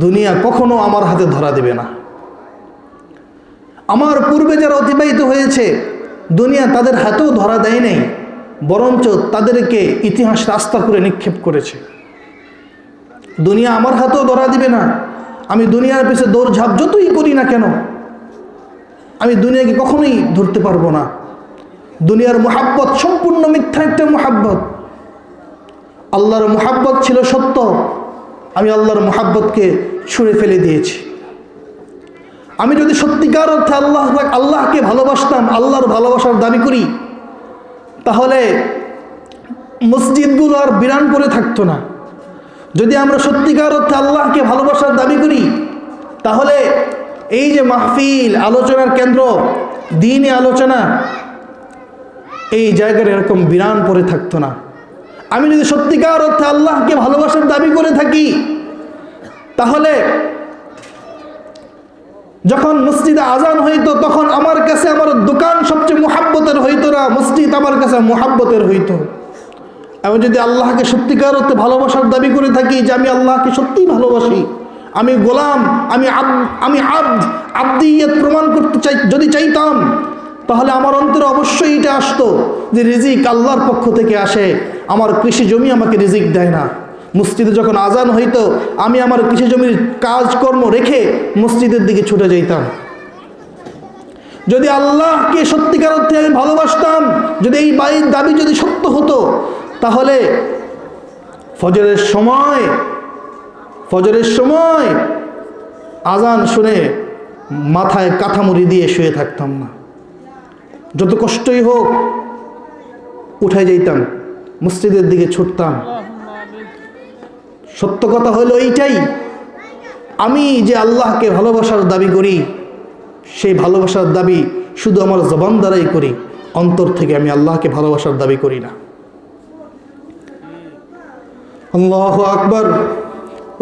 দুনিয়া কখনো আমার হাতে ধরা দেবে না। আমার পূর্বে যারা অতিবাহিত হয়েছে দুনিয়া তাদের হাতেও ধরা দেয় নাই, বরঞ্চ তাদেরকে ইতিহাস রাস্তা করে নিক্ষেপ করেছে। দুনিয়া আমার হাতেও ধরা দিবে না। আমি দুনিয়ার পিছনে দৌড়ঝাঁপ যতই করি না কেন, আমি দুনিয়াকে কখনোই ধরতে পারবো না। দুনিয়ার মুহাব্বত সম্পূর্ণ মিথ্যা একটা মুহাব্বত। আল্লাহর মুহাব্বত ছিল সত্য, আমি আল্লাহর মুহাব্বতকে ছুঁড়ে ফেলে দিয়েছি। আমি যদি সত্যিকার অর্থে আল্লাহকে ভালোবাসতাম, আল্লাহর ভালোবাসার দাবি করি, তাহলে মসজিদগুলো আর বিরান করে থাকতো না। যদি আমরা সত্যিকার অর্থে আল্লাহকে ভালোবাসার দাবি করি, তাহলে এই যে মাহফিল, আলোচনার কেন্দ্র, দ্বীনি আলোচনা, এই জায়গাটা এরকম বিরান পড়ে থাকতো না। আমি যদি সত্যিকার অর্থে আল্লাহকে ভালোবাসার দাবি করে থাকি, তাহলে যখন মসজিদে আজান হইতো তখন আমার কাছে আমার দোকান সবচেয়ে মুহাব্বতের হইতো না, মসজিদ আমার কাছে মুহাব্বতের হইতো। আমি যদি আল্লাহকে সত্যিকার অর্থে ভালোবাসার দাবি করে থাকি যে আমি আল্লাহকে সত্যিই ভালোবাসি, আমি গোলাম, আমি আব্দিয়ত প্রমাণ করতে যদি চাইতাম, তাহলে আমার অন্তরে অবশ্যই এটা আসতো যে রিজিক আল্লাহর পক্ষ থেকে আসে, আমার কৃষি জমি আমাকে রিজিক দেয় না। মসজিদে যখন আজান হইতো আমি আমার কৃষি জমির কাজকর্ম রেখে মসজিদের দিকে ছুটে যেতাম। যদি আল্লাহকে সত্যিকার অর্থে আমি ভালোবাসতাম, যদি এই বাইর দাবি যদি সত্য হতো, তাহলে ফজরের সময় আজান শুনে মাথায় কাঁথামুড়ি দিয়ে শুয়ে থাকতাম না। যত কষ্টই হোক উঠে যেতাম, মসজিদের দিকে ছুটতাম। সত্য কথা হলো এইটাই, আমি যে আল্লাহকে ভালোবাসার দাবি করি, সেই ভালোবাসার দাবি শুধু আমার জবান দ্বারাই করি, অন্তর থেকে আমি আল্লাহকে ভালোবাসার দাবি করি না। আল্লাহু আকবার।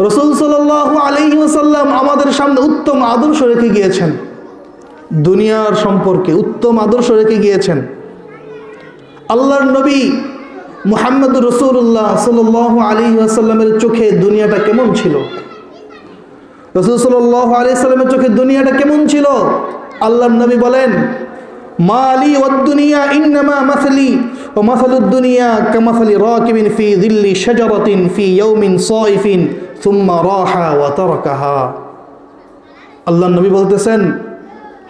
রাসূল সাল্লাল্লাহু আলাইহি ওয়াসাল্লাম আমাদের সামনে উত্তম আদর্শ রেখে গিয়েছেন, দুনিয়ার সম্পর্কে উত্তম আদর্শ রেখে গিয়েছেন। আল্লাহর নবী মুহাম্মদুর রাসূলুল্লাহ সাল্লাল্লাহু আলাইহি ওয়াসাল্লামের চোখে দুনিয়াটা কেমন ছিল? রাসূল সাল্লাল্লাহু আলাইহি ওয়াসাল্লামের চোখে দুনিয়াটা কেমন ছিল? আল্লাহর নবী বলেন, মালি ওয়াদ দুনিয়া ইন্নামা মাসালি ওয়া মাসালুদ দুনিয়া কামাসালি রাকিবিন ফি যিল্লি শাজারাতিন ফি ইয়াউমিন সাইফিন সুম্মা রাহা ওয়া তারাকাহা। আল্লাহর নবী বলতেছেন,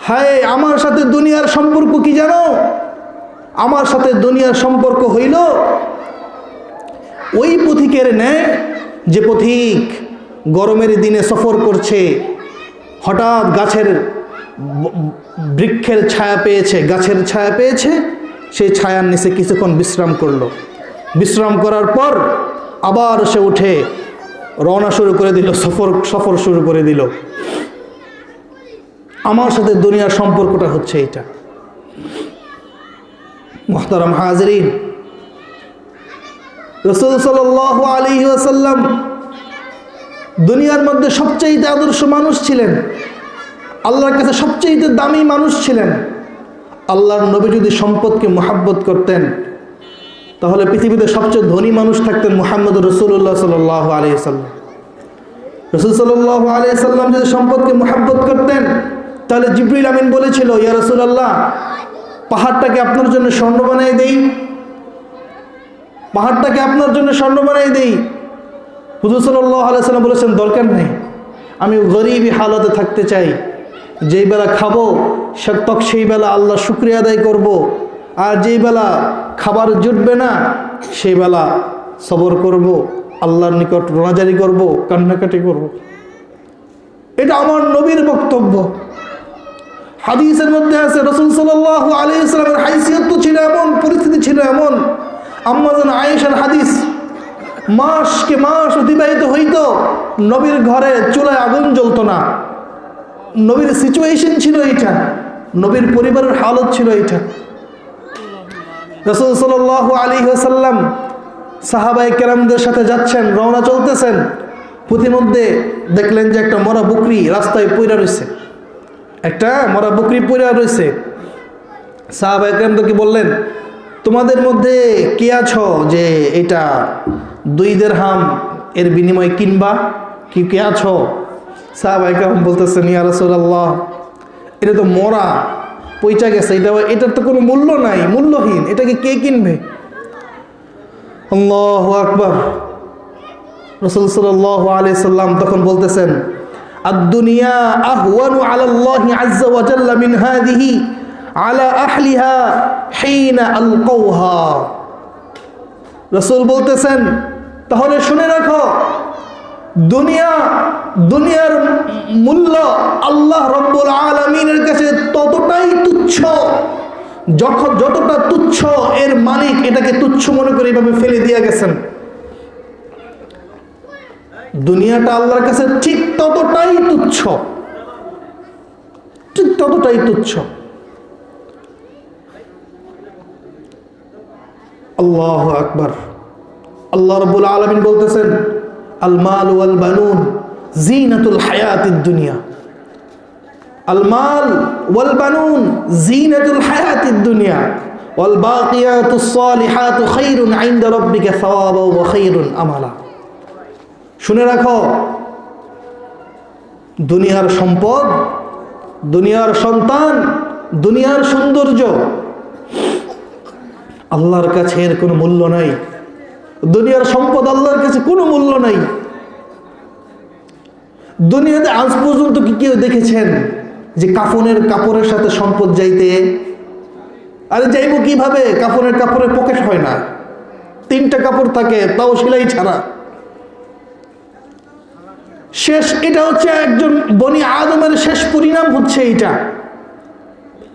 হায় আমার সাথে দুনিয়ার সম্পর্ক কি জানো? আমার সাথে দুনিয়ার সম্পর্ক হইল ওই পথিকের ন্যায় যে পথিক গরমের দিনে সফর করছে, হঠাৎ বৃক্ষের ছায়া পেয়েছে, গাছের ছায়া পেয়েছে, সেই ছায়ার নিচে কিছুক্ষণ বিশ্রাম করলো। বিশ্রাম করার পর আবার সে উঠে রওনা শুরু করে দিল, সফর শুরু করে দিল। আমার সাথে দুনিয়ার সম্পর্কটা হচ্ছে এটা। মুহতারাম হাজিরিন, রাসূল সাল্লাল্লাহু আলাইহি ওয়াসাল্লাম দুনিয়ার মধ্যে সবচেয়ে আদর্শ মানুষ ছিলেন, আল্লাহর কাছে সবচেয়ে দামি মানুষ ছিলেন। আল্লাহর নবী যদি সম্পদকে মুহাব্বত করতেন, তাহলে পৃথিবীতে সবচেয়ে ধনী মানুষ থাকতেন মুহাম্মদুর রাসূলুল্লাহ সাল্লাল্লাহু আলাইহি ওয়াসাল্লাম। রাসূল সাল্লাল্লাহু আলাইহি ওয়াসাল্লাম যদি সম্পদকে মুহাব্বত করতেন, তাহলে জিবরিল আমিন বলেছিল, ইয়া রাসূলুল্লাহ, পাহাড়টাকে আপনার জন্য স্বর্ণ বানিয়ে দেই, পাহাড়টাকে আপনার জন্য স্বর্ণ বানিয়ে দেই। হুজুর সাল্লাল্লাহু আলাইহি ওয়াসাল্লাম বলেছেন, দরকার নেই, আমি গরীবী হালতে থাকতে চাই। যেই বেলা খাবো সেই বেলা আল্লাহ শুকরিয়া আদায় করব, আর যেই বেলা খাবার জুটবে না সেই বেলা সবর করব, আল্লাহর নিকট রোনাজারি করব, কান্নাকাটি করব। এটা আমার নবীর বক্তব্য। হাদিসের মধ্যে আছে রাসূল সাল্লাল্লাহু আলাইহি ওয়াসাল্লামের হাইসিয়ত তো ছিল এমন, পরিস্থিতি ছিল এমন। আম্মা জান আয়েশার হাদিস, মাসকে মাস অতিবাহিত হইতো, নবীর ঘরে চুলায় আগুন জ্বলতো না। নবীর সিচুয়েশন ছিল এইটা, নবীর পরিবারের হালত ছিল এইটা। রাসূল সাল্লাল্লাহু আলাইহি ওয়াসাল্লাম সাহাবায়ে কেরামদের সাথে যাচ্ছেন, রওনা চলতেছেন, পথিমধ্যে দেখলেন যে একটা মরা বকরি রাস্তায় পইড়া রয়েছে, একটা মরা বকরি পইড়া রয়েছে। সাহাবায়ে কেরামদেরকে বললেন, তোমাদের মধ্যে কে আছো যে এটা 2 দিরহাম এর বিনিময়ে কিনবা? কে আছো? সাহাবায়ে কেরাম বলতেছেন, ইয়া রাসূলুল্লাহ, এটা তো মরা, পয়চা গেছে, এটার তো কোনো মূল্য নাই, মূল্যহীন, এটাকে কে কিনবে? আল্লাহু আকবার। রাসূল সাল্লাল্লাহু আলাইহি সাল্লাম তখন বলতেছেন, আদ-দুনিয়া আহওয়ানু আলাল্লাহি আযজা ওয়া জাল্লা মিন হাযিহি আলা আহলিহা হিনা আলকাউহা। রাসূল বলতেছেন, তাহলে শুনে রাখো, দুনিয়ার মূল্য আল্লাহ রাব্বুল আলামিনের কাছে ততটাই তুচ্ছ, যতটা তুচ্ছ এর মালিক এটাকে তুচ্ছ মনে করে এভাবে ফেলে দিয়ে গেছেন। দুনিয়াটা আল্লাহর কাছে ঠিক ততটাই তুচ্ছ, ঠিক ততটাই তুচ্ছ। আল্লাহু আকবার। আল্লাহ রাব্বুল আলামিন বলতেছেন, আল মাল ওয়াল বানুন জিনাতুল হায়াতিদ দুনিয়া। আল মাল ওয়াল বানুন জিনাতুল হায়াতিদ দুনিয়া ওয়াল বাকিয়াতুস সালিহাতু খায়রুন ইনদা রাব্বিকা সাওয়াবাও ওয়া খায়রুন আমালা। শুনে রাখো, দুনিয়ার সম্পদ, দুনিয়ার সন্তান, দুনিয়ার সৌন্দর্য আল্লাহর কাছে এর কোনো মূল্য নাই। দুনিয়ার সম্পদ আল্লাহর কাছে কোনো মূল্য নাই। দুনিয়াতে আজ পর্যন্ত কি কেউ দেখেছেন যে কাফনের কাপড়ের সাথে সম্পদ যাইতে? আরে যাইব কিভাবে? কাফনের কাপড়ের পকেট হয় না, 3টা কাপড় থাকে, তাও সেলাই ছাড়া। শেষ, এটা হচ্ছে একজন বনি আদমের শেষ পরিণাম হচ্ছে এইটা।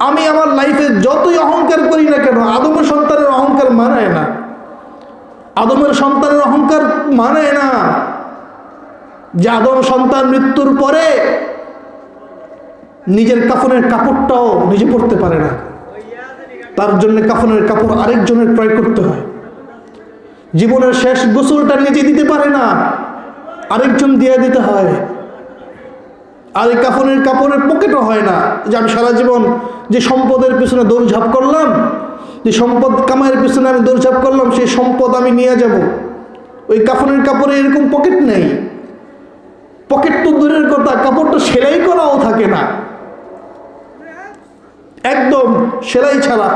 আমি আমার লাইফে যতই অহংকার করি না কেন, আদমের সন্তানের অহংকার মানায় না। আদমের সন্তানের অহংকার মানায় না যে আদম সন্তান মৃত্যুর পরে নিজের কাফনের কাপড়টাও নিজে পরতে পারে না, তার জন্য কাফনের কাপড় আরেকজনের ক্রয় করতে হয়। জীবনের শেষ গোসলটা নিজে দিতে পারে না, আরেকজন দিয়ে দিতে হয়। আর এই কাফনের কাপড়ের পকেটও হয় না যে আমি সারা জীবন যে সম্পদের পিছনে দৌড়ঝাঁপ করলাম, যে সম্পদ কামাইয়ের পিছনে আমি দৌড়ঝাঁপ করলাম, সেই সম্পদ আমি নিয়ে যাব। ওই কাফনের কাপড়ে এরকম পকেট নেই। পকেট তো দূরের কথা, কাপড়টা সেলাই করাও থাকে না, একদম সেলাই ছাড়া।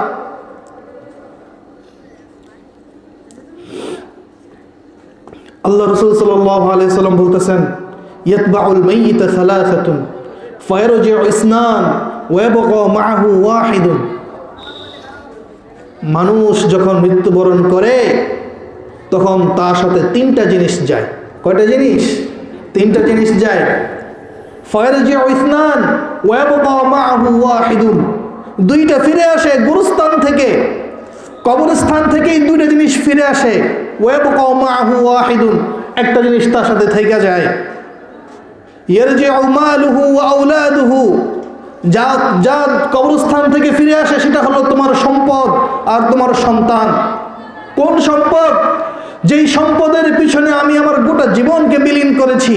আল্লাহ রাসূল সাল্লাল্লাহু আলাইহি সাল্লাম বলতেছেন, ইয়াতবাউল মাইয়িতা সালাসাতুন ফায়ারজিউ ইসনান ওয়া ইয়াবকা মাআহু ওয়াহিদুন। মানুষ যখন মৃত্যুবরণ করে তখন তার সাথে 3টা জিনিস যায়। কয়টা জিনিস? 3টা জিনিস যায়। ফায়ারজিউ ইসনান ওয়া ইয়াবকা মাআহু ওয়াহিদুন, 2টা ফিরে আসে গুরুস্থান থেকে, কবরস্থান থেকেই 2টা জিনিস ফিরে আসে। ওয়া ইয়াবকা মাআহু ওয়াহিদুন, একটা জিনিস তার সাথে থেকে যায়। ইয়ারজিউ মালুহু ওয়া আওলাদুহু, যা কবরস্থান থেকে ফিরে আসে সেটা হলো তোমার সম্পদ আর তোমার সন্তান। কোন সম্পদ? যেই সম্পদের পিছনে আমি আমার গোটা জীবনকে বিলীন করেছি।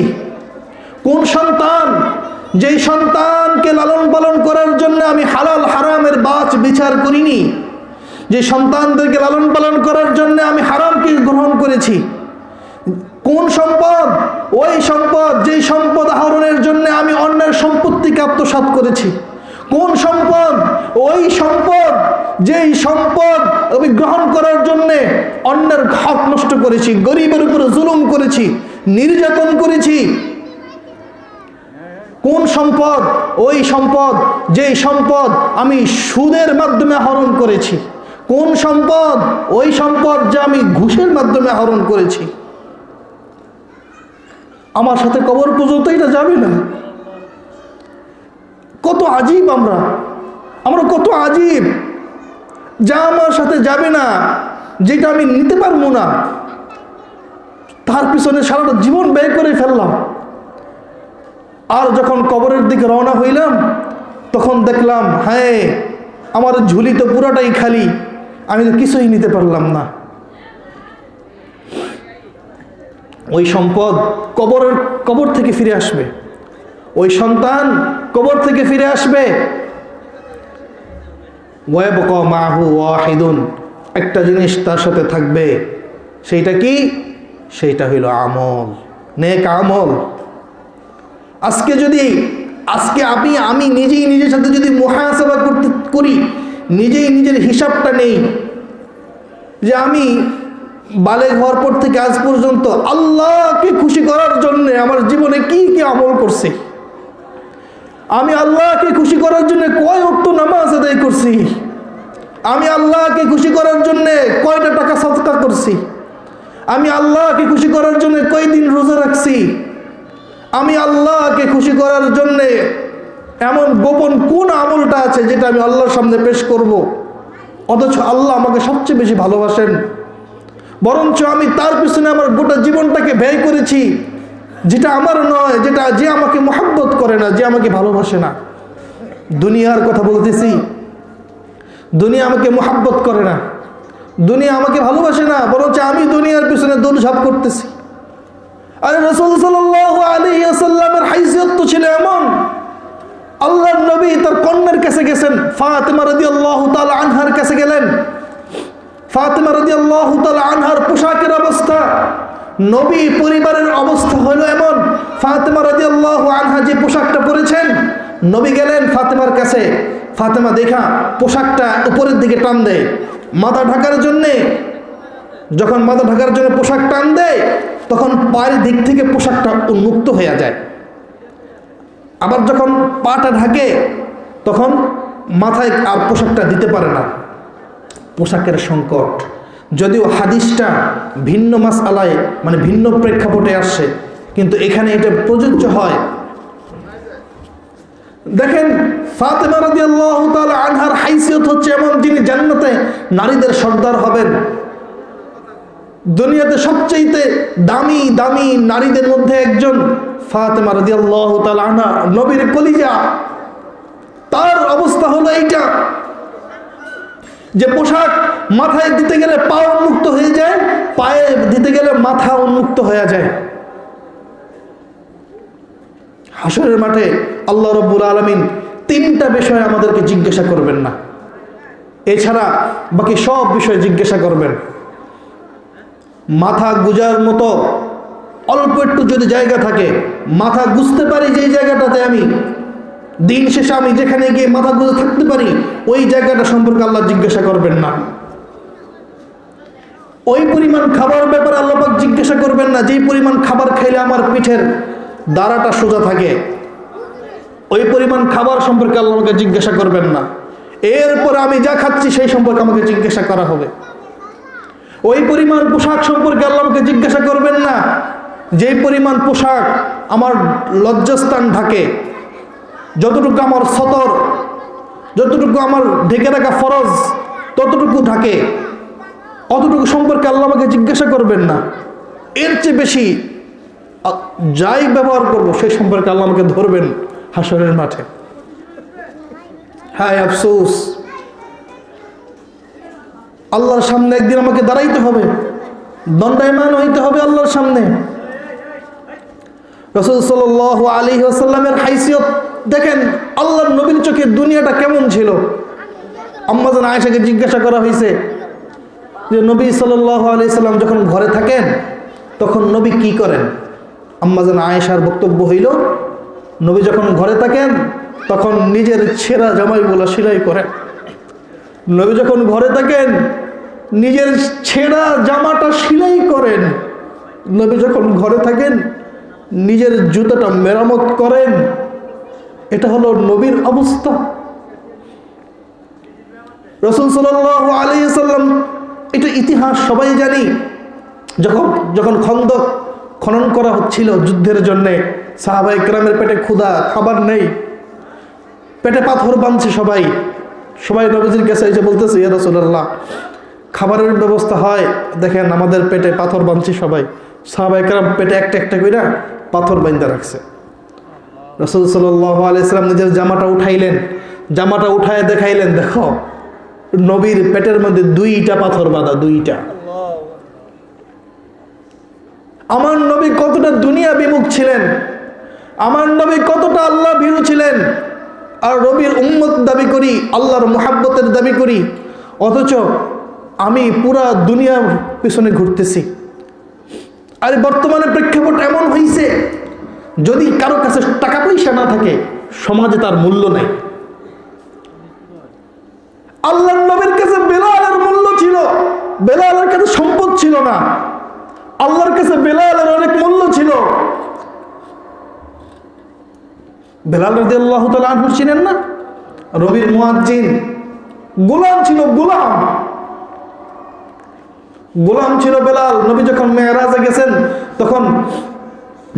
কোন সন্তান? যেই সন্তানকে লালন পালন করার জন্য আমি হালাল হারামের বাছ বিচার করিনি, যে সন্তানদেরকে লালন পালন করার জন্য আমি হারামকে গ্রহণ করেছি। কোন সম্পদ? ওই সম্পদ যেই সম্পদ আহরণের জন্য আমি অন্যের সম্পত্তিকে আত্মসাৎ করেছি। কোন সম্পদ? ওই সম্পদ যেই সম্পদ আমি গ্রহণ করার জন্য অন্যের হক নষ্ট করেছি, গরিবের উপরে জুলুম করেছি, নির্যাতন করেছি। কোন সম্পদ? ওই সম্পদ যেই সম্পদ আমি সুদের মাধ্যমে আহরণ করেছি। কোন সম্পদ? ওই সম্পদ যা আমি ঘুষের মাধ্যমে আহরণ করেছি। আমার সাথে কবর পর্যন্ত এটা যাবে না। কত আজীব আমরা কত আজীব, যা আমার সাথে যাবে না, যেটা আমি নিতে পারবো না, তার পিছনে সারাটা জীবন ব্যয় করে ফেললাম। আর যখন কবরের দিকে রওনা হইলাম তখন দেখলাম, হ্যাঁ আমার ঝুলি তো পুরাটাই খালি, আমি তো কিছুই নিতে পারলাম না। ওই সম্পদ কবর থেকে ফিরে আসবে, ওই সন্তান কবর থেকে ফিরে আসবে। ওয়ায়াবকা মাহু ওয়াহিদুন, একটা জিনিস তার সাথে থাকবে। সেইটা কি? সেইটা হইল আমল, নেক আমল। আজকে আমি নিজেই নিজের সাথে যদি মুহাসাবা করি, নিজেই নিজের হিসাবটা নেই যে আমি বালেগ হওয়ার পর থেকে আজ পর্যন্ত আল্লাহকে খুশি করার জন্য আমার জীবনে কি কি আমল করছি, আমি আল্লাহকে খুশি করার জন্য কয় ওয়াক্ত নামাজ আদায় করছি, আমি আল্লাহকে খুশি করার জন্য কয়টা টাকা সদকা করছি, আমি আল্লাহকে খুশি করার জন্য কয়দিন রোজা রাখছি, আমি আল্লাহকে খুশি করার জন্যে এমন গোপন কোন আমলটা আছে যেটা আমি আল্লাহর সামনে পেশ করব, অথচ আল্লাহ আমাকে সবচেয়ে বেশি ভালোবাসেন, বরঞ্চ আমি তার পিছনে আমার গোটা জীবনটাকে ব্যয় করেছি যেটা আমার নয়, যে আমাকে মহব্বত করে না, যে আমাকে ভালোবাসে না। দুনিয়ার কথা বলতেছি, দুনিয়া আমাকে মহব্বত করে না, দুনিয়া আমাকে ভালোবাসে না, বরঞ্চ আমি দুনিয়ার পিছনে দৌড়ঝাঁপ করতেছি। আরে রাসূল সাল্লাল্লাহু আলাইহি ওয়াসাল্লামের হাইসিয়ত তো ছিল এমন, আল্লাহর নবী তার কন্যার কাছে গেছেন, ফাতিমা রাদিয়াল্লাহু তাআলা আনহার কাছে গেলেন। ফাতিমা রাদিয়াল্লাহু তাআলা আনহার পোশাকের অবস্থা, নবী পরিবারের অবস্থা হলো এমন, ফাতিমা রাদিয়াল্লাহু আনহা যে পোশাকটা পরেছেন, নবী গেলেন ফাতিমার কাছে, ফাতিমা দেখা পোশাকটা উপরের দিকে টান দেয় মাথা ঢাকার জন্যে। যখন মাথা ঢাকার জন্য পোশাক টান দেয় তখন পায়ের দিক থেকে পোশাকটা উন্মুক্ত হয়ে যায়, আবার যখন পাটা ঢাকে তখন মাথায় আর পোশাকটা দিতে পারে না। পোশাকের সংকট, যদিও হাদিসটা ভিন্ন মাসআলায় মানে ভিন্ন প্রেক্ষাপটে আসছে, কিন্তু এখানে এটা প্রযোজ্য হয়। দেখেন ফাতিমা রাদিয়াল্লাহু তাআলা আনহার হাইসিয়ত হচ্ছে এমন, যিনি জান্নাতে নারীদের সর্দার হবেন। দুনিয়াতে সবচেয়ে দামি দামি নারীদের মধ্যে একজন ফাতিমা রাদিয়াল্লাহু তাআলা আনহা, নবীর কলিজা। তার অবস্থা হলো এইটা যে পোশাক মাথায় দিতে গেলে পা উন্মুক্ত হয়ে যায়, পায়ে দিতে গেলে মাথা উন্মুক্ত হয়ে যায়। হাসরের মাঠে আল্লাহ রাব্বুল আলামিন তিনটা বিষয় আমাদেরকে জিজ্ঞাসা করবেন না, এছাড়া বাকি সব বিষয় জিজ্ঞাসা করবেন। মাথা গুজার মতো অল্প একটু যদি জায়গা থাকে, মাথা গুজতে পারি যে জায়গাটাতে আমি দিন শেষে আমি যেখানে গিয়ে মাথা গুজে থাকতে পারি, ওই জায়গাটা সম্পর্কে আল্লাহ জিজ্ঞাসা করবেন না। ওই পরিমাণ খাবার ব্যাপারে আল্লাহ পাক জিজ্ঞাসা করবেন না যেই পরিমাণ খাবার খাইলে আমার পিঠের দাঁড়াটা সোজা থাকে, ওই পরিমাণ খাবার সম্পর্কে আল্লাহ আমাকে জিজ্ঞাসা করবেন না। এরপর আমি যা খাচ্ছি সেই সম্পর্কে আমাকে জিজ্ঞাসা করা হবে। ওই পরিমাণ পোশাক সম্পর্কে আল্লাহ আমাকে জিজ্ঞাসা করবেন না যেই পরিমাণ পোশাক আমার লজ্জাস্থান ঢাকে, যতটুকু আমার সতর, যতটুকু আমার ঢেকে রাখা ফরজ ততটুকু ঢাকে, অতটুকু সম্পর্কে আল্লাহ আমাকে জিজ্ঞাসা করবেন না। এর চেয়ে বেশি যাই ব্যবহার করব সেই সম্পর্কে আল্লাহ আমাকে ধরবেন হাসরের মাঠে। হায় আফসোস, আল্লাহর সামনে একদিন আমাকে দাঁড়াইতে হবে, দণ্ডায়মান হইতে হবে আল্লাহর সামনে। রাসূল সাল্লাল্লাহু আলাইহি ওয়াসাল্লামের হাইসিয়ত দেখেন, আল্লাহর নবীর চোখে দুনিয়াটা কেমন ছিল। আম্মা জান আয়েশাকে জিজ্ঞাসা করা হয়েছে যে নবী সাল্লাল্লাহু আলাইহি সাল্লাম যখন ঘরে থাকেন তখন নবী কি করেন? আম্মা জান আয়েশার বক্তব্য হইল, নবী যখন ঘরে থাকেন তখন নিজের ছেঁড়া জামাইগুলো সেলাই করেন। নবী যখন ঘরে থাকেন নিজের ছেঁড়া জামাটা সেলাই করেন। নবী যখন ঘরে থাকেন নিজের জুতাটা মেরামত করেন। এটা হলো নবীর অবস্থা। রাসূল সাল্লাল্লাহু আলাইহি সাল্লাম, এটা ইতিহাস সবাই জানি, যখন খন্দক খনন করা হচ্ছিল যুদ্ধের জন্যে, সাহাবায়ে কেরামের পেটে ক্ষুধা, খাবার নেই, পেটে পাথর বাঁধছে সবাই নবীজির কাছে এসে বলতেছে, ইয়া রাসূলুল্লাহ খাবারের ব্যবস্থা হয়, দেখেন আমাদের পেটে পাথর বাঁধছে সবাই। সাহাবায়ে কেরাম পেটে একটা একটা কইরা পাথর বাঁধা রাখছে। রাসূল সাল্লাল্লাহু আলাইহি সাল্লাম নিজের জামাটা উঠাইলেন, জামাটা উঠায় দেখাইলেন, দেখো নবীর পেটের মধ্যে 2টা পাথর বাঁধা, 2টা। আমার নবী কতটা দুনিয়া বিমুখ ছিলেন, আমার নবী কতটা আল্লাহ ভীরু ছিলেন। আর নবীর উম্মত দাবি করি, আল্লাহর মুহাব্বতের দাবি করি, অথচ আমি পুরা দুনিয়ার পিছনে ঘুরতেছি। আর বর্তমানে প্রেক্ষাপট এমন হয়েছে যদি কারো কাছে টাকা পয়সা না থাকে, সমাজে তার মূল্য নাই। আল্লাহর নবীর কাছে বেলালের মূল্য ছিল, বেলালের কাছে সম্পদ ছিল না, আল্লাহর কাছে বেলালের অনেক মূল্য ছিল। বেলাল রাদিয়াল্লাহু তাআলা আনহু ছিলেন না নবীর মুয়াজ্জিন, গোলাম ছিল, গোলাম ছিল বেলাল। নবী যখন মেরাজে গেছেন তখন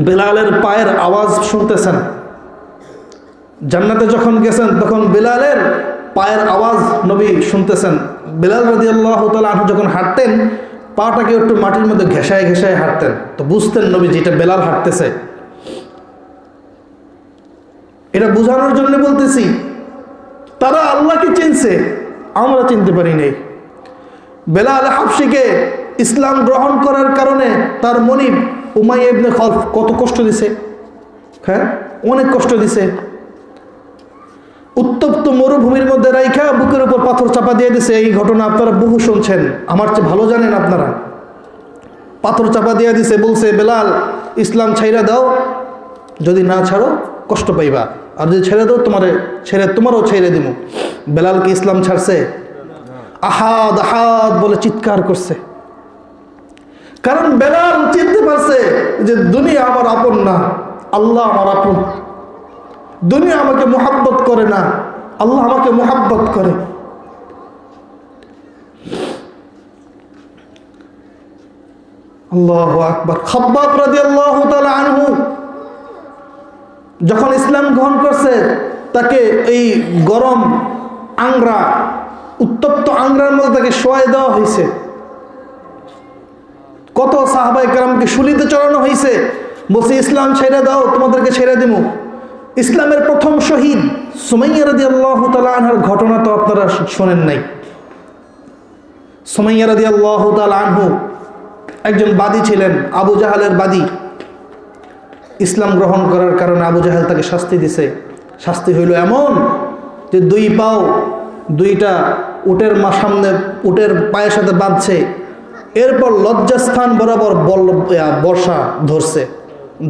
বেলালের পায়ের আওয়াজ শুনতেছেন। জান্নাতে যখন গেছেন তখন বেলালের পায়ের আওয়াজ নবী শুনতেছেন। বেলাল রাদিয়াল্লাহু তাআলা আনহু যখন হাঁটতেন, পাটাকে একটু মাটির মধ্যে ঘেঁষায় ঘেঁষায় হাঁটতেন, তো বুঝতেন নবী যেটা বেলাল হাঁটতেছে। এটা বোঝানোর জন্য বলতেছি, তারা আল্লাহকে চিনছে, আমরা চিনতে পারি নাই। বেলাল হাবশিকে ইসলাম গ্রহণ করার কারণে তার মনিব উমাইয়া ইবনে খালফ কত কষ্ট দিছে, হ্যাঁ, অনেক কষ্ট দিছে। উত্তপ্ত মরুভূমির মধ্যে রাইখা বুকের উপর পাথর চাপা দিয়ে দিছে। এই ঘটনা আপনারা বহু শুনছেন, আমার চেয়ে ভালো জানেন আপনারা। পাথর চাপা দিয়ে দিছে, বলছে বেলাল ইসলাম ছাইরা দাও, যদি না ছাড়ো কষ্ট পাইবা, আর যদি ছেড়ে দাও তোমারও ছেড়ে দিব। বেলালকে ইসলাম ছাড়ছে? আহাদ আহাদ বলে চিৎকার করছে। কারণ বেলাল চিনতে পারছে যে দুনিয়া আমার আপন না, আল্লাহ আমার আপন। দুনিয়া আমাকে মুহাব্বত করে না, আল্লাহ আমাকে মুহাব্বত করে। আল্লাহু আকবার। খাব্বাব রাদিয়াল্লাহু তাআলা আনহু যখন ইসলাম গ্রহণ করছে, তাকে এই গরম আংরা, উত্তপ্ত আংরার মধ্যে তাকে শোয়াই দেওয়া হয়েছে। কত সাহাবায়ে কেরামকে শুলিতে চড়ানো হয়েছে, বলছে ইসলাম ছেড়ে দাও, তোমাদেরকে ছেড়ে দিব। ইসলামের প্রথম শহীদ সুমাইয়া রাদিয়াল্লাহু তাআলা আনহার ঘটনা তো আপনারা শোনেন নাই। সুমাইয়া রাদিয়াল্লাহু তাআলা আনহু একজন বাদী ছিলেন, আবু জাহালের বাদী। ইসলাম গ্রহণ করার কারণে আবু জাহেল তাকে শাস্তি দিছে। শাস্তি হইল এমন যে দুই পাও দুইটা উটের সামনে উটের পায়ের সাথে বাঁধছে, এরপর লজ্জাস্থান বরাবর বর্ষা ধরছে,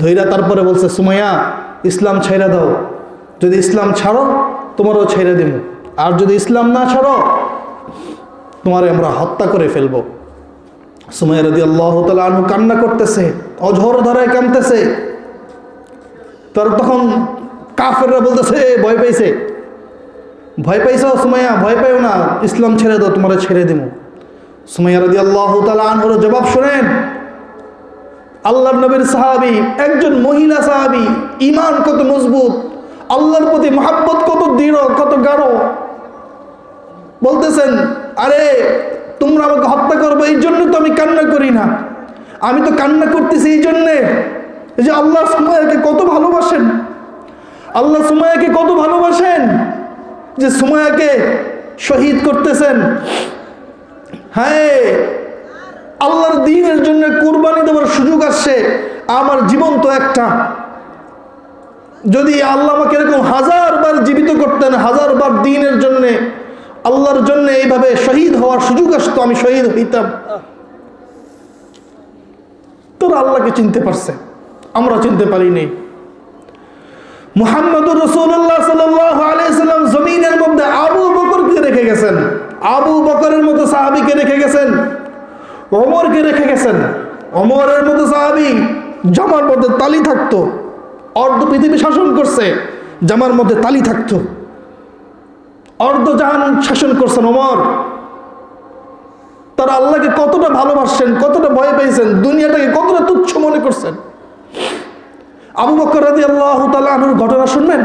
ধইরা তারপরে বলছে সুমাইয়া ইসলাম ছাইরা দাও, যদি ইসলাম ছাড়ো তোমারও ছেড়ে দেব, আর যদি ইসলাম না ছাড়ো তোমারে আমরা হত্যা করে ফেলবো। সুমাইয়া রাদিয়াল্লাহু তাআলা আনহু কান্না করতেছে, অঝর ধরায় কাঁদতেছে। তার তখন কাফেররা বলতেছে ভয় পাইছে, ভয় পাইছো সুমাইয়া, ভয় পাইও না, ইসলাম ছেড়ে দাও, তোমারে ছেড়ে দেব। সুমাইয়া রাদিয়াল্লাহু তাআলা আনহুর জবাব শুনেন। আল্লাহর নবীর সাহাবী, একজন মহিলা সাহাবী, ঈমান কত মজবুত, আল্লাহর প্রতি মহব্বত কত দৃঢ়, কত গাঢ়। বলতেছেন আরে তোমরা আমাকে হত্যা করবে, এই জন্য তো আমি কান্না করি না, আমি তো কান্না করতেছি এই জন্যে যে আল্লাহ সুমাইয়াকে কত ভালোবাসেন, আল্লাহ সুমাইয়াকে কত ভালোবাসেন যে সুমাইয়াকে শহীদ করতেছেন। হ্যাঁ, আল্লাহর দ্বীনের জন্য কুরবানি দেওয়ার সুযোগ আসছে। আমার জীবন তো একটা, যদি আল্লাহ আমাকে এরকম 1000 বার জীবিত করতেন, 1000 বার দ্বীনের জন্য, আল্লাহর জন্য এইভাবে শহীদ হওয়ার সুযোগ আসতো, আমি শহীদ হইতাম। তোরা আল্লাহকে চিনতে পারছে, আমরা চিনতে পারিনি। মুহাম্মদুর রাসূলুল্লাহ সাল্লাল্লাহু আলাইহি সাল্লাম জমিনের মধ্যে আবু বকরকে রেখে গেছেন, আবু বকরের মতো সাহাবীকে রেখে গেছেন, ওমরকে রেখে গেছেন। ওমরের মতো সাহাবী জামার মধ্যে তালি থাকতো, অর্ধ পৃথিবী শাসন করছে, জামার মধ্যে তালি থাকতো, অর্ধ জাহান শাসন করছেন ওমর। তারা আল্লাহকে কতটা ভালোবাসছেন, কতটা ভয় পেয়েছেন, দুনিয়াটাকে কতটা তুচ্ছ মনে করছেন। আবু বকর রাদিয়াল্লাহু তাআলা আনহুর ঘটনা শুনবেন।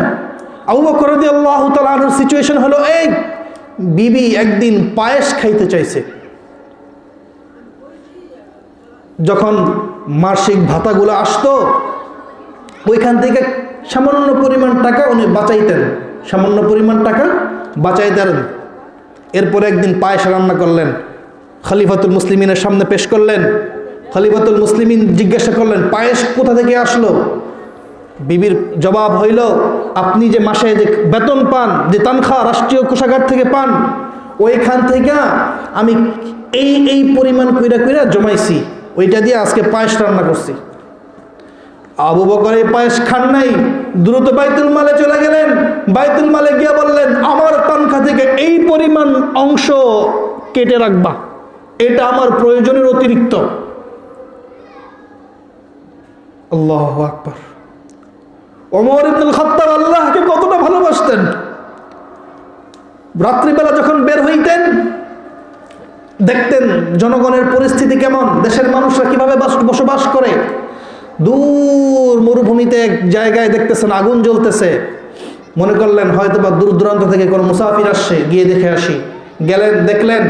আবু বকর রাদিয়াল্লাহু তাআলা আনহুর সিচুয়েশন হলো, এই বিবি একদিন পায়েস খাইতে চাইছে। যখন মাসিক ভাতাগুলো আসতো, ওইখান থেকে সামান্য পরিমাণ টাকা উনি বাঁচাইতেন, সামান্য পরিমাণ টাকা বাঁচাইতেন। এরপরে একদিন পায়েস রান্না করলেন, খলিফাতুল মুসলিমিনের সামনে পেশ করলেন। খলিফাতুল মুসলিমিন জিজ্ঞাসা করলেন পায়েস কোথা থেকে আসলো। বিবির জবাব হইল, আপনি যে মাসে যে বেতন পান, যে তানখা রাষ্ট্রীয় কোষাগার থেকে পান, ওইখান থেকে আমি এই পরিমাণ কইরা কইরা জমাইছি, ওইটা দিয়ে আজকে পায়েস রান্না করছি। আবু বকর এই পায়েস খান নাই, দ্রুত বাইতুল মালে চলে গেলেন। বাইতুল মালে গিয়ে বললেন, আমার তনখা থেকে এই পরিমাণ অংশ কেটে রাখবা, এটা আমার প্রয়োজনের অতিরিক্ত। আল্লাহু আকবার। ওমর ইবনুল খাত্তাব আল্লাহকে কতটা ভালোবাসতেন। রাত্রিবেলা যখন বের হইতেন, দেখতেন জনগণের পরিস্থিতি কেমন, দেশের মানুষরা কিভাবে বসবাস করে। দূর মরুভূমিতে এক জায়গায় দেখতেছেন আগুন জ্বলতেছে, মনে করলেন হয়তো বা দূর দূরান্ত থেকে কোনো মুসাফির আসছে, গিয়ে দেখে আসি। গেলেন, দেখলেন,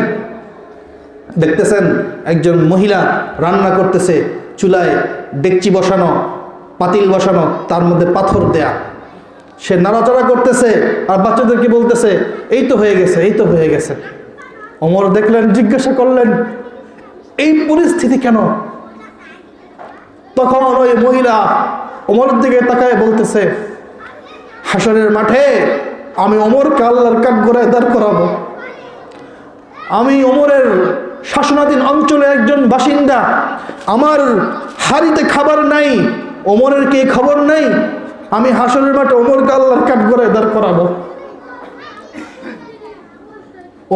দেখতেছেন একজন মহিলা রান্না করতেছে, চুলায় ডেকচি বসানো, পাতিল বসানো, তার মধ্যে পাথর দেয়া, সে নাড়াচাড়া করতেছে আর বাচ্চাদেরকে বলতেছে, এই তো হয়ে গেছে, এই তো হয়ে গেছে। ওমর দেখলেন, জিজ্ঞাসা করলেন, এই পরিস্থিতি কেন? তখন ওই মহিলা ওমরের দিকে তাকায় বলতেছে, হাসরের মাঠে আমি ওমরকে আল্লাহর কাঠগড়ায় দাঁড় করাবো। আমি ওমরের শাসনাধীন অঞ্চলের একজন বাসিন্দা, আমার হাড়িতে খাবার নাই, ওমরের কি খবর নাই? আমি হাসরের মাঠে ওমরকে আল্লাহর কাঠগড়ায় দাঁড় করাবো।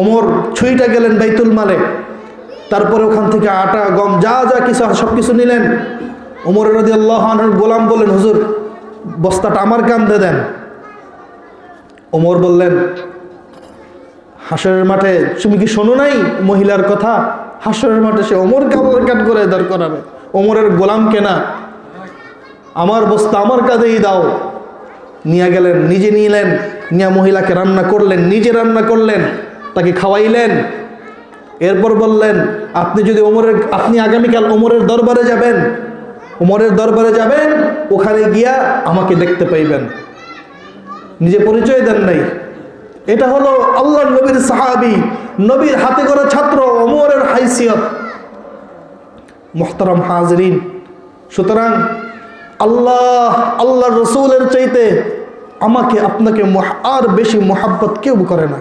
ওমর ছুঁইটা গেলেন বাইতুল মালে, তারপরে ওখান থেকে আটা, গম, যা যা কিছু সব কিছু নিলেন। ওমর রাদিয়াল্লাহু আনহুর গোলাম বললেন, হুজুর বস্তাটা আমার কাঁধে দেন। ওমর বললেন, হাসরের মাঠে তুমি কি শোনো নাই মহিলার কথা? হাসরের মাঠে সে ওমরকে আল্লাহর কাঠগড়ায় দাঁড় করাবে, ওমরের গোলাম কেনা, আমার বস্তা আমার কাঁধেই দাও। নিয়ে গেলেন, নিজে নিলেন, নিয়ে মহিলাকে রান্না করলেন, নিজে রান্না করলেন, তাকে খাওয়াইলেন। এরপর বললেন, আপনি আগামীকাল ওমরের দরবারে যাবেন, ওমরের দরবারে যাবেন, ওখানে গিয়া আমাকে দেখতে পাইবেন। নিজে পরিচয় দেন নাই। এটা হলো আল্লাহর নবীর সাহাবী, নবীর হাতে গড়া ছাত্র ওমরের হাইসিয়ত। মুহতারাম হাজরিন, সুতরাং আল্লাহর রসুলের চাইতে আমাকে আপনাকে আর বেশি মোহাব্বত কেউ করে না।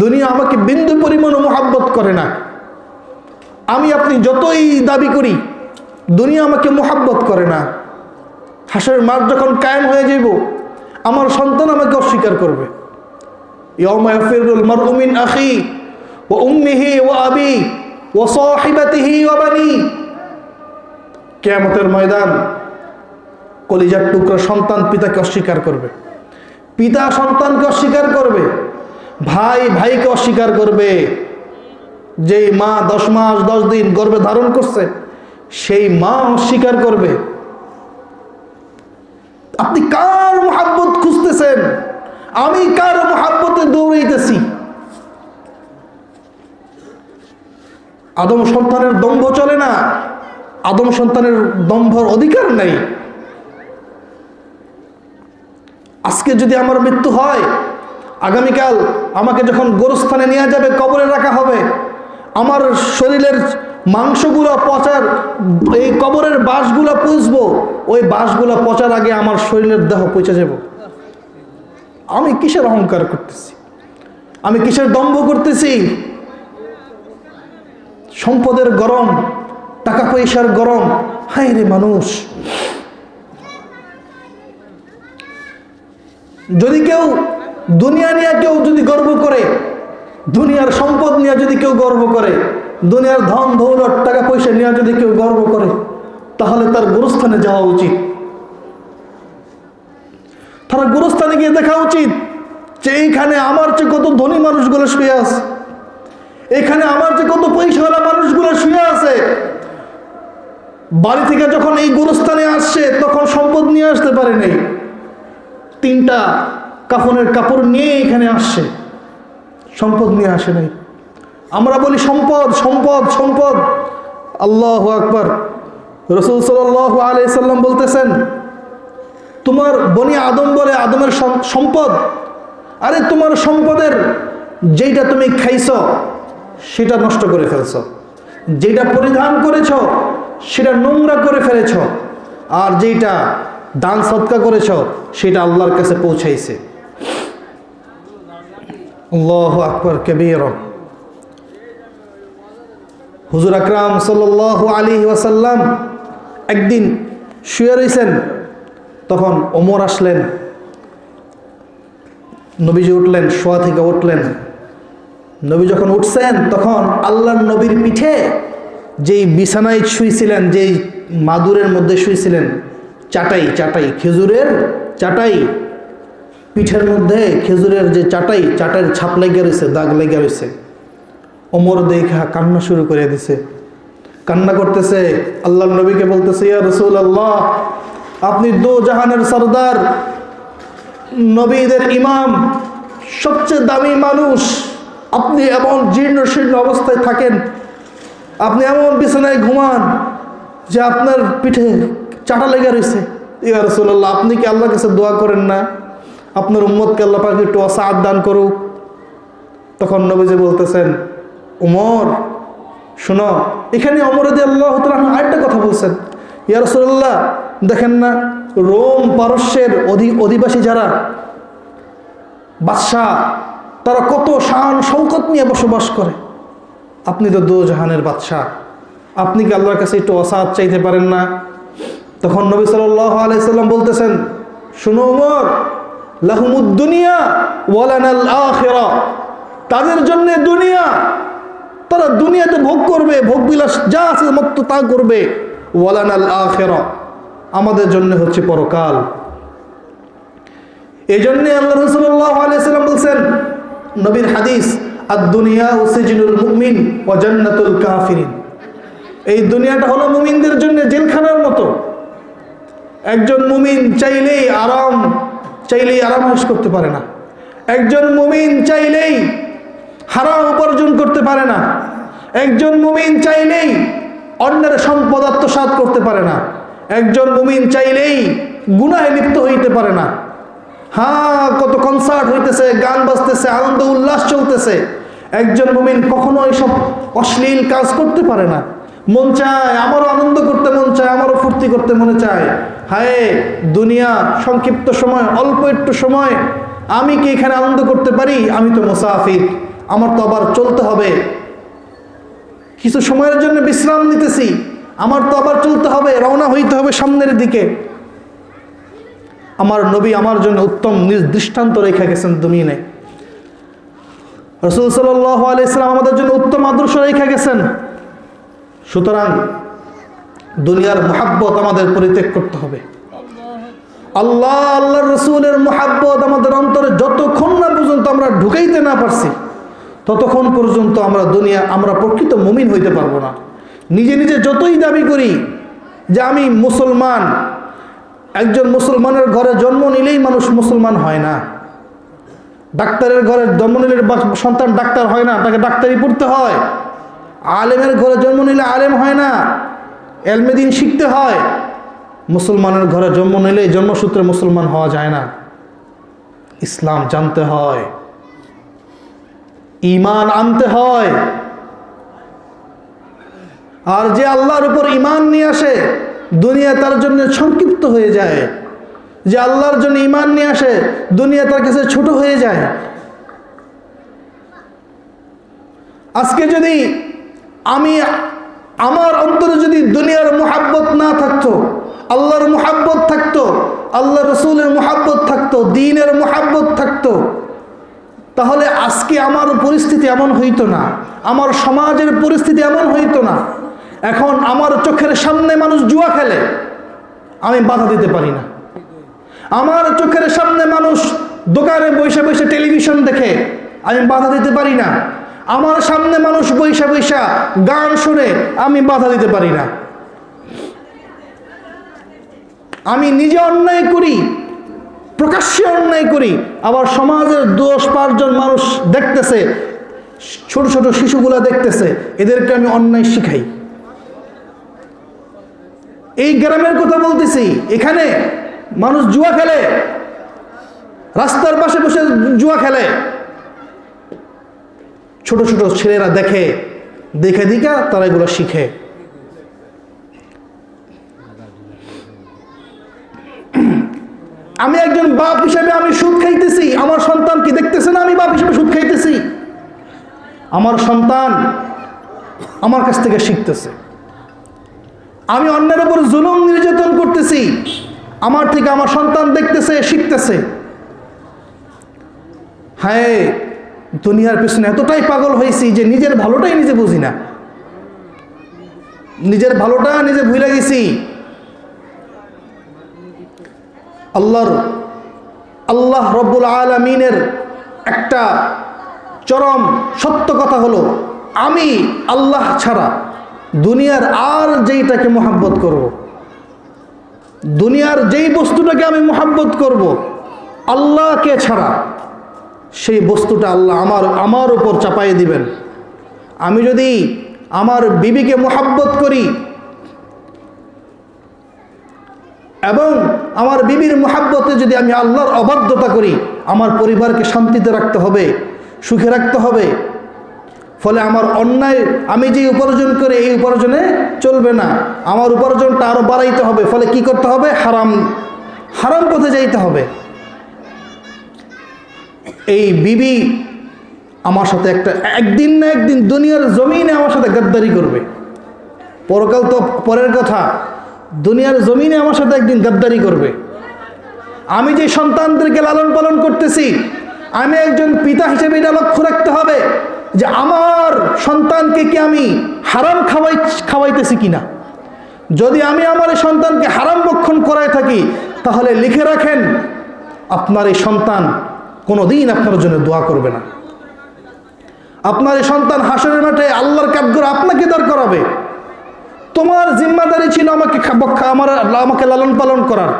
দুনিয়া আমাকে বিন্দু পরিমাণও মোহাব্বত করে না। আমি আপনি যতই দাবি করি, দুনিয়া আমাকে মোহাব্বত করে না। হাসরের মাঠ যখন কায়েম হয়ে যাইব, আমার সন্তান আমাকে অস্বীকার করবে। ইয়াউমা ইয়াফিরুল মারউ মিন আখি ওয়া উম্মিহি ওয়া আবি ওয়া সাহিবাতিহি ওয়া বানি। কিয়ামতের ময়দান কলিজার টুকরা সন্তান পিতাকে অস্বীকার করবে, পিতা সন্তানকে অস্বীকার করবে, ভাই ভাইকে অস্বীকার করবে। যেই মা 10 মাস 10 দিন গর্ভে ধারণ করছে, সেই মা অস্বীকার করবে। আপনি কার মোহাব্বত খুঁজতেছেন? আমি কার মোহাব্বতে দৌড়াইতেছি? আদম সন্তানের দম্ভ চলে না, আদম সন্তানের দম্ভর অধিকার নাই। আজকে যদি আমার মৃত্যু হয়, আগামীকাল আমাকে যখন গোরস্থানে নিয়ে যাবে, কবরে রাখা হবে, আমার শরীরের মাংসগুলো পচার, এই কবরের বাঁশগুলো পুষবো, ওই বাঁশগুলো পচার আগে আমার শরীরের দেহ পচে যাব। আমি কিসের অহংকার করতেছি? আমি কিসের দম্ভ করতেছি? সম্পদের গরম, টাকা পয়সার গরম। হায় রে মানুষ! যদি কেউ দুনিয়া নিয়ে কেউ যদি গর্ব করে, দুনিয়ার সম্পদ নিয়ে যদি কেউ গর্ব করে, দুনিয়ার ধন দৌলত টাকা পয়সা নিয়ে যদি কেউ গর্ব করে, তাহলে তার গোরস্থানে যাওয়া উচিত। তার গোরস্থানে গিয়ে দেখা উচিত যে এইখানে আমার চেয়ে কত ধনী মানুষগুলো শুয়ে আছে, এখানে আমার চেয়ে কত পয়সাওয়ালা মানুষগুলো শুয়ে আছে। বাড়ি থেকে যখন এই গোরস্থানে আসছে, তখন সম্পদ নিয়ে আসতে পারে নাই, 3টা কাফনের কাপড় নিয়ে এখানে আসছে, সম্পদ নিয়ে আসে নাই। আমরা বলি সম্পদ সম্পদ সম্পদ। আল্লাহু আকবার। রাসূল সাল্লাল্লাহু আলাইহি সাল্লাম বলতেছেন, তোমার বনি আদম বলে আদমের সম্পদ। আরে তোমার সম্পদের যেটা তুমি খাইছো সেটা নষ্ট করে ফেলছো, যেটা পরিধান করেছো সেটা নোংরা করে ফেলেছো, আর যেটা দান সদকা করেছো সেটা আল্লাহর কাছে পৌঁছাইছে। আল্লাহু আকবার কবীরা। হুজুর আকরাম সাল্লাল্লাহু আলাইহি ওয়াসাল্লাম একদিন শুয়ে রয়েছেন, তখন ওমর আসলেন। নবীজি উঠলেন, শোয়া থেকে উঠলেন। নবী যখন উঠছেন তখন আল্লাহর নবীর পিঠে যেই বিছানায় শুয়েছিলেন, যেই মাদুরের মধ্যে শুয়েছিলেন, চাটাই খেজুরের চাটাই, পিঠের মধ্যে খেজুরের যে চাটাইয়ের ছাপ লেগে রয়েছে, দাগ লেগে রয়েছে। ওমর দেখা কান্না শুরু করে দিছে, কান্না করতেছে, আল্লাহর নবীকে বলতেছে, ইয়া রাসূলুল্লাহ, আপনি দো জাহানের সরদার, নবীদের ইমাম, সবচেয়ে দামি মানুষ, আপনি এমন জীর্ণ শীর্ণ অবস্থায় থাকেন, আপনি এমন বিছানায় ঘুমান যে আপনার পিঠে চাটা লেগে রয়েছে। ইয়া রাসূলুল্লাহ, আপনি কি আল্লাহর কাছে দোয়া করেন না আপনার উম্মতকে আল্লাহ পাক একটু সাআত দান করুক? তখন নবীজি বলতেছেন, উমর শোনো, এখানে ওমর রাদিয়াল্লাহু তাআলা আরেকটা কথা বলছেন, ইয়া রাসূলুল্লাহ, দেখেন না রোম পারস্যের অধিবাসী যারা বাদশাহ, তারা কত শান শৌকত নিয়ে বসবাস করে, আপনি তো দো জাহানের বাদশাহ, আপনি কি আল্লাহর কাছে একটু ওয়াসাআত চাইতে পারেন না? তখন নবী সাল্লাল্লাহু আলাইহি সাল্লাম বলতেছেন, শুনো ওমর, লাহুমুদ দুনিয়া ওয়া লানাল আখিরা, তাদের জন্য দুনিয়া, তারা দুনিয়াতে ভোগ করবে, ভোগ বিলাস যা আছে মত তা করবে, ওয়া লানাল আখিরা, আমাদের জন্য হচ্ছে পরকাল। এই জন্য আল্লাহ রাসূল সাল্লাল্লাহু আলাইহি সাল্লাম বলছেন, নবীর হাদিস, আদ-দুনিয়া সিজনুল মুমিন ওয়া জান্নাতুল কাফিরিন, এই দুনিয়াটা হলো মুমিনদের জন্য জেলখানার মতো। একজন মুমিন চাইলেই আরাম আরামায়েশ করতে পারে না, একজন মুমিন চাইলেই হারাম উপার্জন করতে পারে না, একজন মুমিন চাইলেই অন্যের সম্পদ আত্মসাৎ করতে পারে না, একজন মুমিন চাইলেই গুনাহে লিপ্ত হইতে পারে না। হ্যাঁ, কত কনসার্ট হইতেছে, গান বাজতেছে, আনন্দ উল্লাস চলতেছে, একজন মুমিন কখনো এইসব অশ্লীল কাজ করতে পারে না। মন চায়, আমারও আনন্দ করতে মন চায়, আমারও ফুর্তি করতে মনে চায়, হায় দুনিয়া সংক্ষিপ্ত সময়, অল্প একটু সময়, আমি কি এখানে আনন্দ করতে পারি? আমি তো মুসাফির, আমার তো আবার চলতে হবে, কিছু সময়ের জন্য বিশ্রাম নিতেছি, আমার তো আবার চলতে হবে, রওনা হইতে হবে সামনের দিকে। আমার নবী আমার জন্য উত্তম দৃষ্টান্ত রেখে গেছেন দুনিয়ায়। রাসূল সাল্লাল্লাহু আলাইহি সাল্লাম আমাদের জন্য উত্তম আদর্শ রেখে গেছেন। সুতরাং দুনিয়ার মুহাব্বত আমাদের পরিত্যাগ করতে হবে। আল্লাহর রাসূলের মুহাব্বত আমাদের অন্তরে যতক্ষণ না পর্যন্ত আমরা ঢুকাইতে না পারছি, ততক্ষণ পর্যন্ত আমরা প্রকৃত মুমিন হইতে পারবো না। নিজে নিজে যতই দাবি করি যে আমি মুসলমান, একজন মুসলমানের ঘরে জন্ম নিলেই মানুষ মুসলমান হয় না। ডাক্তারের ঘরে জন্ম নিলে সন্তান ডাক্তার হয় না, তাকে ডাক্তারি পড়তে হয়। আলেমের ঘরে জন্ম নিলে আলেম হয় না, এলমে দ্বীন শিখতে হয়। মুসলমানের ঘরে জন্ম নিলে জন্মসূত্রে মুসলমান হওয়া যায় না, ইসলাম জানতে হয়, ঈমান আনতে হয়। আর যে আল্লাহর উপর ঈমান নিয়ে আসে, দুনিয়া তার জন্য সংক্ষিপ্ত হয়ে যায়। যে আল্লাহর জন্য ঈমান নিয়ে আসে, দুনিয়া তার কাছে ছোট হয়ে যায়। আজকে যদি আমার অন্তরে যদি দুনিয়ার মুহাব্বত না থাকতো, আল্লাহর মুহাব্বত থাকতো, আল্লাহ রসুলের মুহাব্বত থাকতো, দ্বীনের মুহাব্বত থাকতো, তাহলে আজকে আমার পরিস্থিতি এমন হইতো না, আমার সমাজের পরিস্থিতি এমন হইতো না। এখন আমার চোখের সামনে মানুষ জুয়া খেলে, আমি বাধা দিতে পারি না। আমার চোখের সামনে মানুষ দোকানে বসে বসে টেলিভিশন দেখে, আমি বাধা দিতে পারি না। আমার সামনে মানুষ বৈশা বৈশা গান শুনে, আমি বাধা দিতে পারি না। আমি নিজে অন্যায় করি, প্রকাশ্যে অন্যায় করি, আবার সমাজের 10-5 জন মানুষ দেখতেছে, ছোট ছোট শিশুগুলা দেখতেছে, এদেরকে আমি অন্যায় শিখাই। এই গ্রামের কথা বলতেছি, এখানে মানুষ জুয়া খেলে, রাস্তার পাশে বসে জুয়া খেলে, ছোট ছোট ছেলেরা দেখে, দেখে তারা এগুলো শিখে। আমি একজন বাপ হিসেবে আমি সুদ খাইতেছি, আমার সন্তান কি দেখতেছে না আমি বাপ হিসেবে সুদ খাইতেছি? আমার সন্তান আমার কাছ থেকে শিখতেছে। আমি অন্যের উপর জুলুম নির্যাতন করতেছি, আমার থেকে আমার সন্তান দেখতেছে, শিখতেছে। হ্যাঁ, দুনিয়ার পিছনে এতটাই পাগল হয়েছি যে নিজের ভালোটাই নিজে বুঝি না, নিজের ভালোটা নিজে ভুলে গেছি। আল্লাহ রব্বুল আলামিনের একটা চরম সত্য কথা হলো, আমি আল্লাহ ছাড়া দুনিয়ার আর যেইটাকে মোহাব্বত করব, দুনিয়ার যেই বস্তুটাকে আমি মোহাব্বত করব, আল্লাহকে ছাড়া সেই বস্তুটা আল্লাহ আমার উপর চাপাই দিবেন। আমি যদি আমার বিবিকে মোহাব্বত করি এবং আমার বিবির মোহাব্বতে যদি আমি আল্লাহর অবাধ্যতা করি, আমার পরিবারকে শান্তিতে রাখতে হবে, সুখে রাখতে হবে। ফলে আমার অন্যায়, আমি যে উপার্জন করে এই উপার্জনে চলবে না, আমার উপার্জনটা আরও বাড়াইতে হবে। ফলে কি করতে হবে? হারাম পথে যাইতে হবে। এই বিবি আমার সাথে একদিন না একদিন দুনিয়ার জমিনে আমার সাথে গাদ্দারি করবে। পরকাল তো পরের কথা, দুনিয়ার জমিনে আমার সাথে একদিন গাদ্দারি করবে। আমি যে সন্তানদেরকে লালন পালন করতেছি, আমি একজন পিতা হিসেবে এটা লক্ষ্য রাখতে হবে যে আমার সন্তানকে কি আমি হারাম খাওয়াইতেছি কিনা। যদি আমি আমার এই সন্তানকে হারাম ভক্ষণ করাই থাকি, তাহলে লিখে রাখেন, আপনার এই সন্তান কোনোদিন আপনার জন্য দোয়া করবে না। আপনার এই সন্তান হাসরের মাঠে আল্লাহর কাঠগড় আপনাকে দাঁড় করাবে। তোমার জিম্মাদারি ছিল আমাকে লালন পালন করার,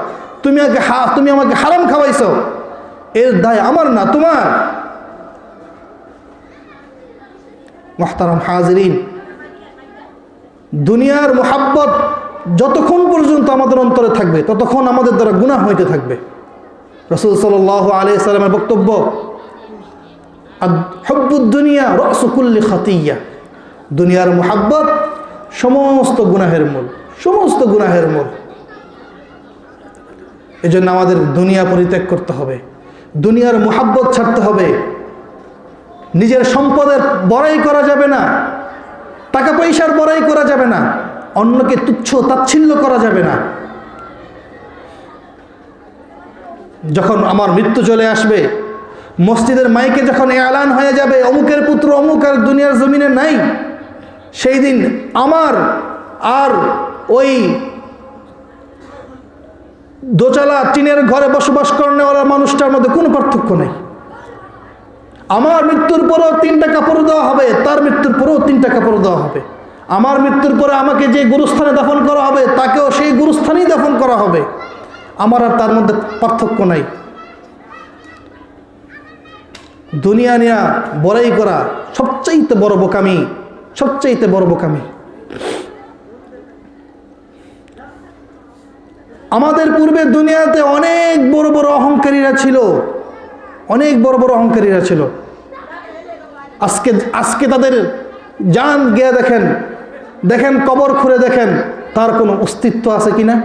তুমি আমাকে হারাম খাওয়াইছো, এর দায় আমার না, তোমার। মুহতারাম হাজিরিন, দুনিয়ার মোহাব্বত যতক্ষণ পর্যন্ত আমাদের অন্তরে থাকবে, ততক্ষণ আমাদের দ্বারা গুনাহ হইতে থাকবে। রাসূল সাল্লাল্লাহু আলাইহি সাল্লামের বক্তব্য, হুব্বুদ দুনিয়া রাসু কুল্লি খাতিয়া, দুনিয়ার মোহাব্বত সমস্ত গুনাহের মূল, সমস্ত গুনাহের মূল। এজন্য আমাদের দুনিয়া পরিত্যাগ করতে হবে, দুনিয়ার মোহাব্বত ছাড়তে হবে। নিজের সম্পদের বড়াই করা যাবে না, টাকা পয়সার বড়াই করা যাবে না, অন্যকে তুচ্ছ তাচ্ছিল্য করা যাবে না। যখন আমার মৃত্যু চলে আসবে, মসজিদের মাইকে যখন এলান হয়ে যাবে অমুকের পুত্র অমুক আর দুনিয়ার জমিনে নাই, সেই দিন আমার আর ওই দোচালা টিনের ঘরে বসবাস করেওয়ালা মানুষটার মধ্যে কোনো পার্থক্য নেই। আমার মৃত্যুর পরেও 3টা কাপড় দেওয়া হবে, তার মৃত্যুর পরেও 3টা কাপড় দেওয়া হবে। আমার মৃত্যুর পরে আমাকে যে গুরুস্থানে দাফন করা হবে, তাকেও সেই গুরুস্থানেই দাফন করা হবে। আমার আর তার মধ্যে পার্থক্য নাই। দুনিয়া নিয়া বড়াই করা সবচাইতে বড় বোকামি, সবচাইতে বড় বোকামি। আমাদের পূর্বে দুনিয়াতে অনেক বড় বড় অহংকারীরা ছিল, অনেক বড় বড় অহংকারীরা ছিল। আজকে তাদের জান গিয়ে দেখেন কবর খুঁড়ে দেখেন, তার কোনো অস্তিত্ব আছে কিনা?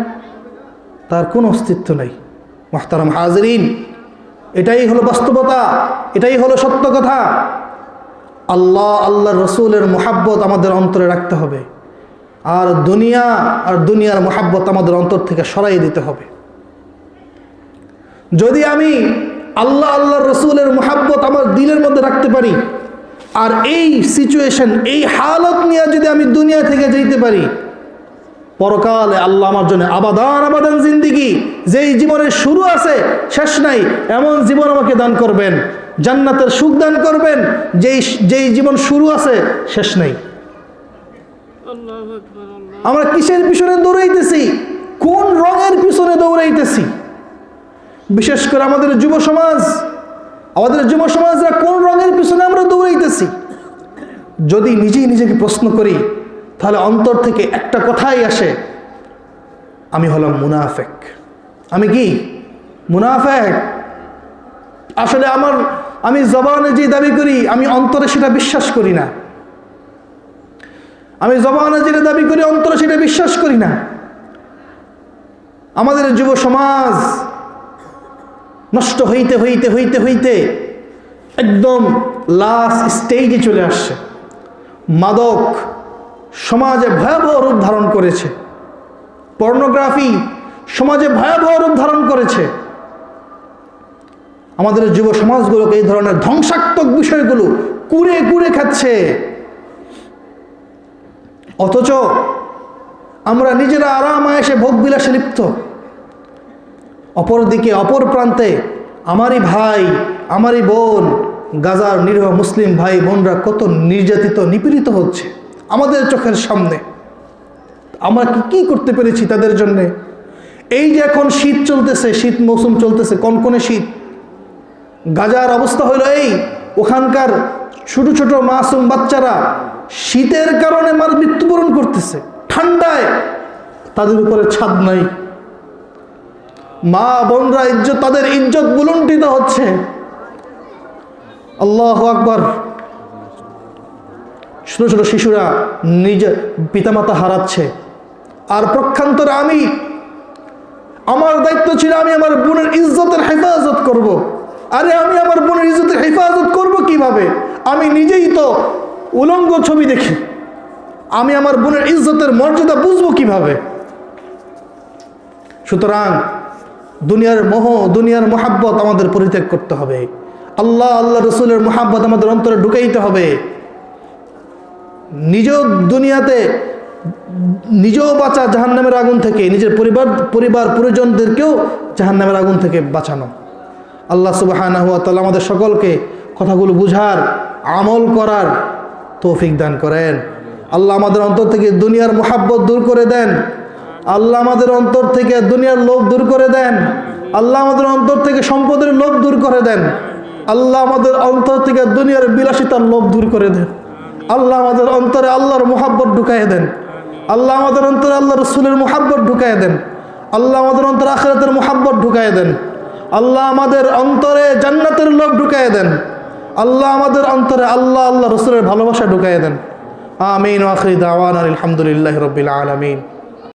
তার কোনো অস্তিত্ব নেই। মুহতারাম হাজিরিন, এটাই হলো বাস্তবতা, এটাই হলো সত্য কথা। আল্লাহর রসুলের মুহাব্বত আমাদের অন্তরে রাখতে হবে, আর দুনিয়ার মুহাব্বত আমাদের অন্তর থেকে সরাই দিতে হবে। যদি আমি আল্লাহর রসুলের মুহাব্বত আমার দিলের মধ্যে রাখতে পারি, আর এই সিচুয়েশন, এই হালত নিয়ে যদি আমি দুনিয়া থেকে যেতে পারি, পরকালে আল্লাহ আমার জন্য আবাদান জিন্দিগি, যেই জীবনের শুরু আছে শেষ নাই, এমন জীবন আমাকে দান করবেন, জান্নাতের সুখ দান করবেন, যেই জীবন শুরু আছে শেষ নাই। আমরা কিসের পিছনে দৌড়াইতেছি? কোন রঙের পিছনে দৌড়াইতেছি? বিশেষ করে আমাদের যুব সমাজরা কোন রঙের পিছনে আমরা দৌড়াইতেছি? যদি নিজেকে প্রশ্ন করি, তাহলে অন্তর থেকে একটা কথাই আসে, আমি হলাম মুনাফেক। আমি কি মুনাফেক? আসলে আমি জবানে যে দাবি করি, আমি অন্তরে সেটা বিশ্বাস করি না। আমি জবানে যেটা দাবি করি, অন্তরে সেটা বিশ্বাস করি না। আমাদের যুব সমাজ নষ্ট হইতে হইতে হইতে হইতে একদম লাস্ট স্টেজে চলে আসছে। মাদক সমাজে ভয়াবহ রূপ ধারণ করেছে। পর্নোগ্রাফি সমাজে ভয়াবহ রূপ ধারণ করেছে। আমাদের যুব সমাজগুলোকে এই ধরনের ধ্বংসাত্মক বিষয়গুলো কুড়ে কুড়ে খাচ্ছে। অথচ আমরা নিজেরা আরাম আয়েশে ভোগ বিলাসে লিপ্ত। অপরদিকে অপর প্রান্তে আমারই ভাই, আমারই বোন, গাজার নিরীহ মুসলিম ভাই বোনরা কত নির্যাতিত, নিপীড়িত হচ্ছে আমাদের চোখের সামনে। আমরা কি করতে পেরেছি তাদের জন্যে? এই যে এখন শীত চলতেছে, শীত মৌসুম চলতেছে, কনকনে শীত, গাজার অবস্থা হলো এই, ওখানকার ছোট ছোট মাসুম বাচ্চারা শীতের কারণে মৃত্যুবরণ করতেছে, ঠান্ডায় তাদের উপরে ছাদ নাই, মা বোনরা তাদের ইজ্জত বুলুণ্ঠিত হচ্ছে। আল্লাহু আকবার। ছোট ছোট শিশুরা নিজের পিতামাতা হারাচ্ছে। আর পক্ষান্তরে আমার দায়িত্ব ছিল আমি আমার বোনের ইজ্জতের হেফাজত করব। আরে আমি আমার বোনের ইজ্জতের হেফাজত করব কিভাবে? আমি নিজেই তো উলঙ্গ ছবি দেখি, আমি আমার বোনের ইজ্জতের মর্যাদা বুঝবো কিভাবে? সুতরাং দুনিয়ার মোহ, দুনিয়ার মোহাব্বত আমাদের পরিত্যাগ করতে হবে। আল্লাহ রসুলের মোহাব্বত আমাদের অন্তরে ঢুকাইতে হবে। দুনিয়াতে নিজেও বাঁচা জাহান্নামের আগুন থেকে, নিজের পরিবার পরিজনদেরকেও জাহান্নামের আগুন থেকে বাঁচানো। আল্লাহ সুবহানাহু ওয়া তাআলা আমাদের সকলকে কথাগুলো বুঝার, আমল করার তৌফিক দান করেন। আল্লাহ আমাদের অন্তর থেকে দুনিয়ার মোহাব্বত দূর করে দেন। আল্লাহ আমাদের অন্তর থেকে দুনিয়ার লোভ দূর করে দেন। আল্লাহ আমাদের অন্তর থেকে সম্পদের লোভ দূর করে দেন। আল্লাহ আমাদের অন্তর থেকে দুনিয়ার বিলাসিতার লোভ দূর করে দেন। আল্লাহ আমাদের অন্তরে আল্লাহর মোহাব্বত ঢুকাইয়ে দেন। আল্লাহ আমাদের অন্তরে আল্লাহ রসুলের মোহাব্বত ঢুকাইয়ে দেন। আল্লাহ আমাদের অন্তরে আখিরাতের মোহাব্বত ঢুকাইয়ে দেন। আল্লাহ আমাদের অন্তরে জান্নাতের লোভ ঢুকাইয়ে দেন। আল্লাহ আমাদের অন্তরে আল্লাহ রসুলের ভালোবাসা ঢুকাইয়ে দেন। আমিন। ওয়া আখিরু দাওয়ানা আলহামদুলিল্লাহি রাব্বিল আলামিন।